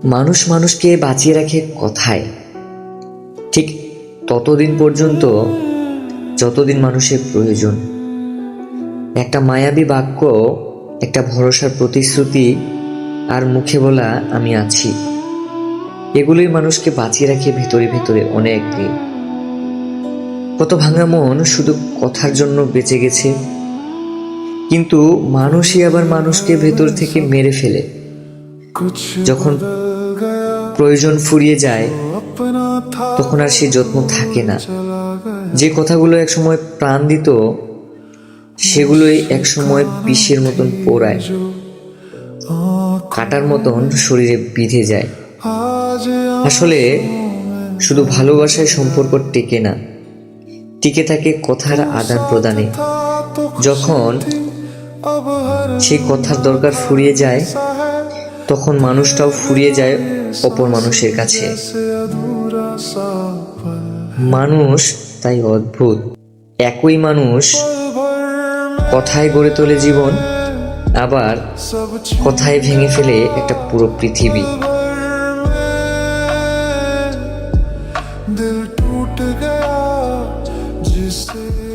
মানুষ মানুষকে বাঁচিয়ে রাখে কথায়, ঠিক ততদিন পর্যন্ত যতদিন মানুষের প্রয়োজন। একটা মায়াবী বাক্য, একটা ভরসার প্রতিশ্রুতি, আর মুখে বলা আমি আছি, এগুলোই মানুষকে বাঁচিয়ে রাখে ভেতরে ভেতরে অনেক দিন। কত ভাঙা মন শুধু কথার জন্য বেঁচে গেছে, কিন্তু মানুষই আবার মানুষকে ভেতর থেকে মেরে ফেলে যখন প্রয়োজন ফুরিয়ে যায়। তখন আর সেই যত্ন থাকে না। যে কথাগুলো একসময় প্রাণ দিত, সেগুলোই একসময় বিষের মতন পোড়ায়, কাটার মতন শরীরে বিঁধে যায়। আসলে শুধু ভালোবাসায় সম্পর্ক টেকে না, টিকে থাকে কথার আদান প্রদানে। যখন সেই কথার দরকার ফুরিয়ে যায়, তখন মানুষটাও ফুরিয়ে যায় অপর মানুষের কাছে। মানুষ তাই অদ্ভুত, একই মানুষ কথায় গড়ে তোলে জীবন, আবার কথায় ভেঙে ফেলে একটা পুরো পৃথিবী। दिल टूट गया जिसे